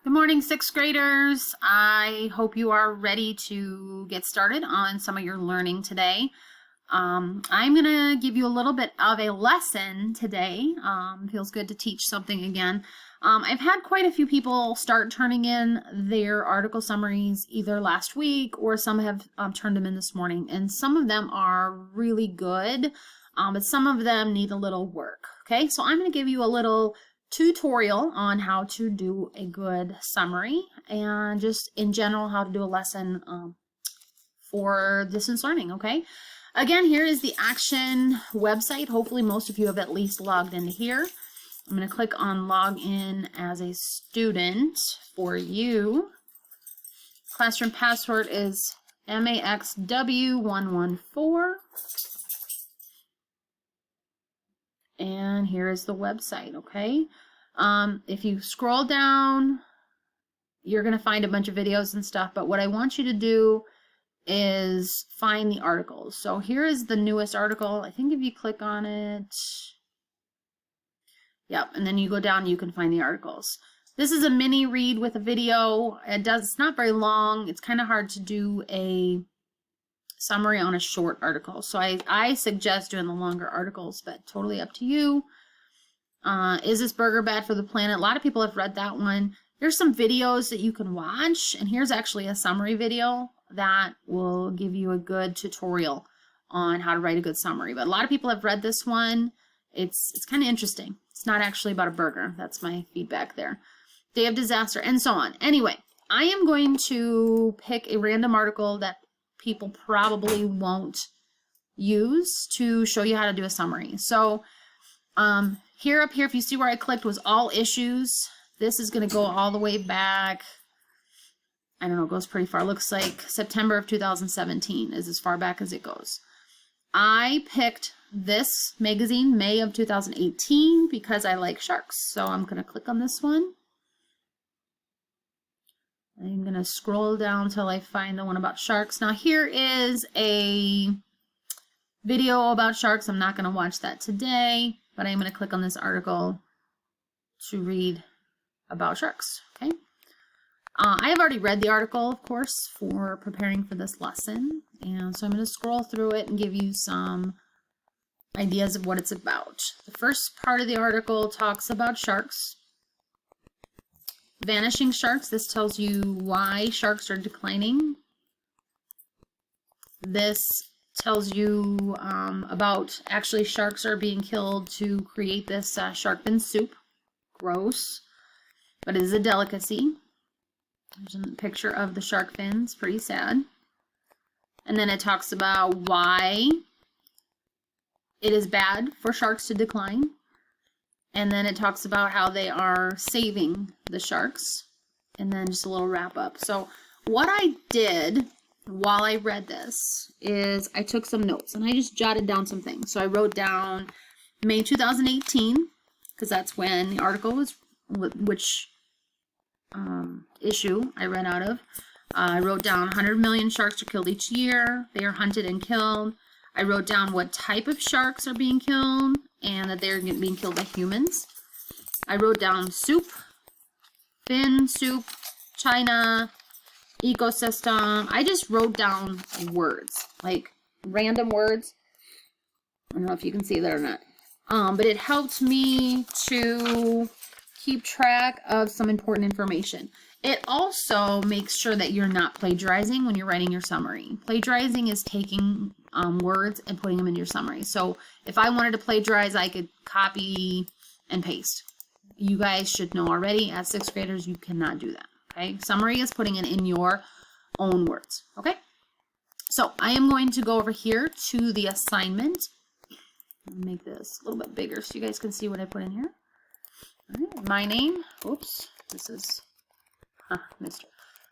Good morning, sixth graders. I hope you are ready to get started on some of your learning today. I'm going to give you a little bit of a lesson today. Feels good to teach something again. I've had quite a few people start turning in their article summaries either last week or some have turned them in this morning. And some of them are really good, but some of them need a little work. Okay, so I'm going to give you a little tutorial on how to do a good summary and just in general how to do a lesson for distance learning. Okay, again, here is the Action website. Hopefully most of you have at least logged into here. I'm going to click on log in as a student for you. Classroom password is MAXW114. And here is the website, okay? If you scroll down, you're going to find a bunch of videos and stuff, but what I want you to do is find the articles. So here is the newest article. I think if you click on it, yep, and then you go down, you can find the articles. This is a mini read with a video. It's not very long. It's kind of hard to do a summary on a short article. So I suggest doing the longer articles, but totally up to you. Is this burger bad for the planet? A lot of people have read that one. There's some videos that you can watch, and here's actually a summary video that will give you a good tutorial on how to write a good summary. But a lot of people have read this one. It's kind of interesting. It's not actually about a burger. That's my feedback there. Day of disaster, and so on. Anyway, I am going to pick a random article that people probably won't use to show you how to do a summary. So here up here, if you see where I clicked was all issues. This is going to go all the way back. I don't know, it goes pretty far. Looks like September of 2017 is as far back as it goes. I picked this magazine, May of 2018, because I like sharks. So I'm going to click on this one. I'm going to scroll down until I find the one about sharks. Now here is a video about sharks. I'm not going to watch that today, but I'm going to click on this article to read about sharks. Okay. I have already read the article, of course, for preparing for this lesson. And so I'm going to scroll through it and give you some ideas of what it's about. The first part of the article talks about sharks. Vanishing sharks. This tells you why sharks are declining. This tells you about actually sharks are being killed to create this shark fin soup. Gross, but it is a delicacy. There's a picture of the shark fins, pretty sad. And then it talks about why it is bad for sharks to decline. And then it talks about how they are saving the sharks. And then just a little wrap up. So what I did while I read this is I took some notes and I just jotted down some things. So I wrote down May 2018, because that's when the article was, which issue I read out of. I wrote down 100 million sharks are killed each year. They are hunted and killed. I wrote down what type of sharks are being killed and that they're being killed by humans. I wrote down soup, fin soup, China, ecosystem. I just wrote down words, like random words. I don't know if you can see that or not. But it helped me to keep track of some important information. It also makes sure that you're not plagiarizing when you're writing your summary. Plagiarizing is taking words and putting them in your summary. So if I wanted to plagiarize, I could copy and paste. You guys should know already, as sixth graders, you cannot do that. Okay, summary is putting it in your own words. Okay, so I am going to go over here to the assignment. Make this a little bit bigger so you guys can see what I put in here. All right, my name. Oops, this is Mr.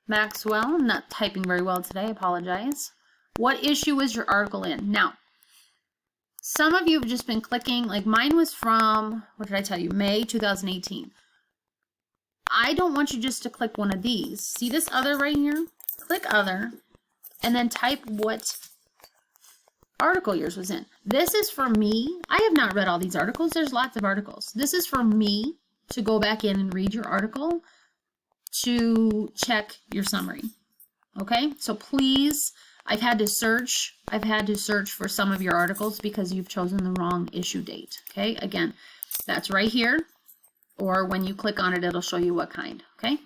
Maxwell. I'm not typing very well today. I apologize. What issue is your article in? Now, some of you have just been clicking, like mine was from, what did I tell you, May 2018. I don't want you just to click one of these. See this other right here? Click other, and then type what article yours was in. This is for me. I have not read all these articles. There's lots of articles. This is for me to go back in and read your article to check your summary. Okay, so please, I've had to search for some of your articles because you've chosen the wrong issue date. Okay, again, that's right here, or when you click on it, it'll show you what kind. Okay,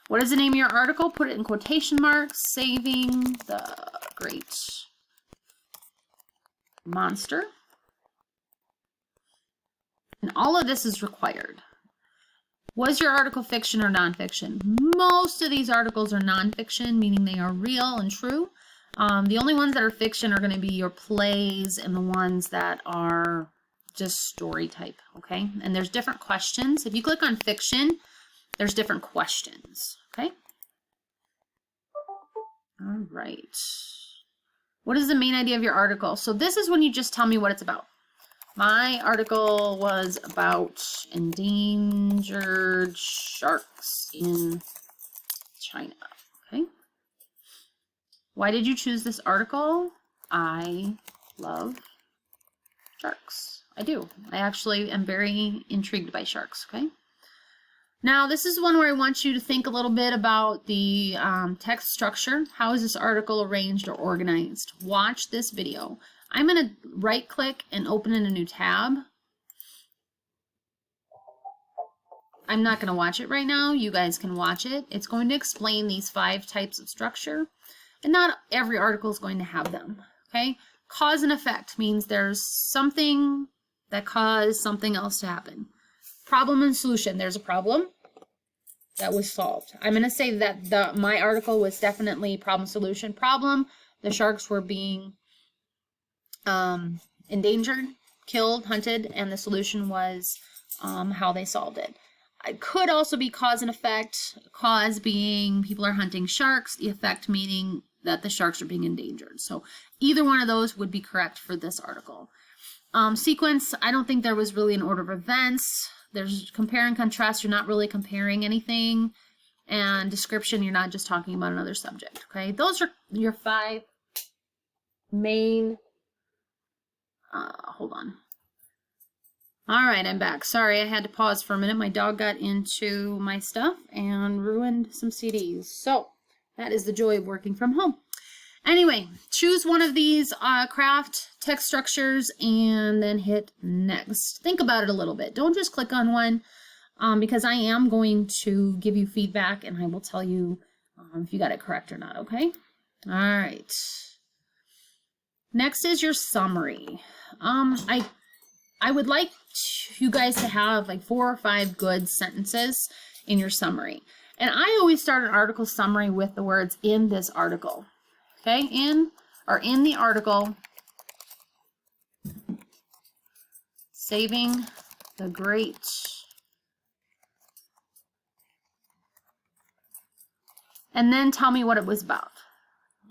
what is the name of your article? Put it in quotation marks. Saving the Great Monster. And all of this is required. Was your article fiction or nonfiction? Most of these articles are nonfiction, meaning they are real and true. The only ones that are fiction are going to be your plays and the ones that are just story type, okay? And there's different questions. If you click on fiction, there's different questions, okay? All right. What is the main idea of your article? So this is when you just tell me what it's about. My article was about endangered sharks in China. Okay. Why did you choose this article? I love sharks. I do. I actually am very intrigued by sharks. Okay. Now, this is one where I want you to think a little bit about the text structure. How is this article arranged or organized? Watch this video. I'm going to right click and open in a new tab. I'm not going to watch it right now. You guys can watch it. It's going to explain these 5 types of structure, and not every article is going to have them. Okay? Cause and effect means there's something that caused something else to happen. Problem and solution. There's a problem that was solved. I'm going to say that my article was definitely problem solution. Problem, the sharks were being endangered, killed, hunted, and the solution was how they solved it. It could also be cause and effect. Cause being people are hunting sharks, the effect meaning that the sharks are being endangered. So either one of those would be correct for this article. Sequence, I don't think there was really an order of events. There's compare and contrast, you're not really comparing anything. And description, you're not just talking about another subject. Okay, those are your 5 main hold on. All right, I'm back. Sorry, I had to pause for a minute. My dog got into my stuff and ruined some CDs. So that is the joy of working from home. Anyway, choose one of these craft text structures and then hit next. Think about it a little bit. Don't just click on one because I am going to give you feedback and I will tell you if you got it correct or not, okay? All right. Next is your summary. I would like you guys to have like 4 or 5 good sentences in your summary. And I always start an article summary with the words in this article. Okay, in the article, saving the great and then tell me what it was about.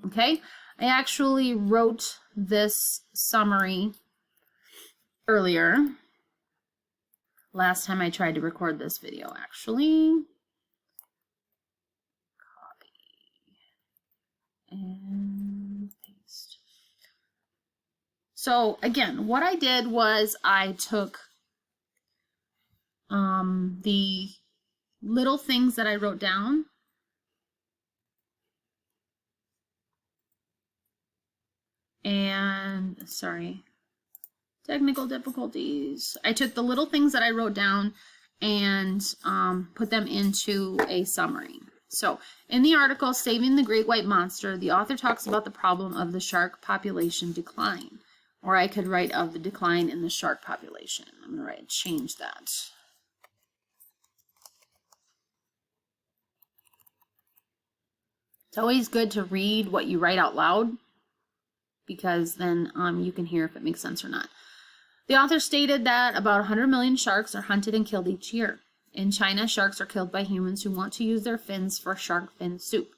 Okay, I actually wrote this summary earlier. Last time I tried to record this video, actually. Copy and paste. So again, what I did was I took the little things that I wrote down and, sorry, technical difficulties. I took the little things that I wrote down and put them into a summary. So in the article, Saving the Great White Monster, the author talks about the problem of the shark population decline. Or I could write of the decline in the shark population. I'm going to change that. It's always good to read what you write out loud because then you can hear if it makes sense or not. The author stated that about 100 million sharks are hunted and killed each year. In China, sharks are killed by humans who want to use their fins for shark fin soup.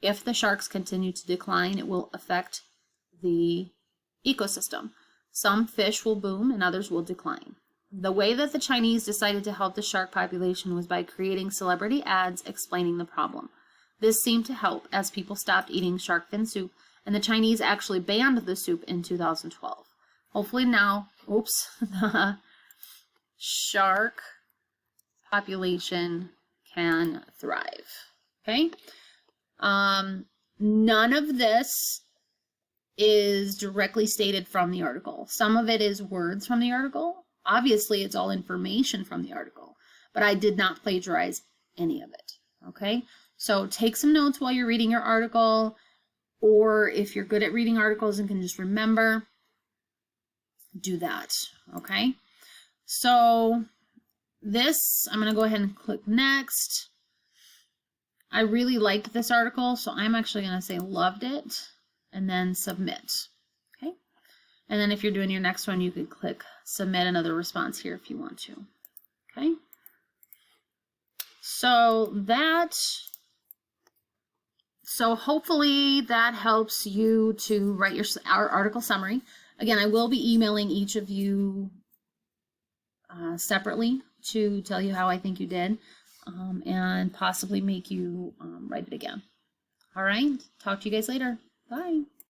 If the sharks continue to decline, it will affect the ecosystem. Some fish will boom and others will decline. The way that the Chinese decided to help the shark population was by creating celebrity ads explaining the problem. This seemed to help as people stopped eating shark fin soup, and the Chinese actually banned the soup in 2012. Hopefully now, the shark population can thrive. Okay. None of this is directly stated from the article. Some of it is words from the article. Obviously, it's all information from the article, but I did not plagiarize any of it. Okay. So take some notes while you're reading your article, or if you're good at reading articles and can just remember, do that. Okay. So this, I'm going to go ahead and click next. I really liked this article, so I'm actually going to say loved it and then submit. Okay. And then if you're doing your next one, you could click submit another response here if you want to. Okay. So hopefully that helps you to write our article summary. Again, I will be emailing each of you separately to tell you how I think you did, and possibly make you write it again. All right, talk to you guys later. Bye.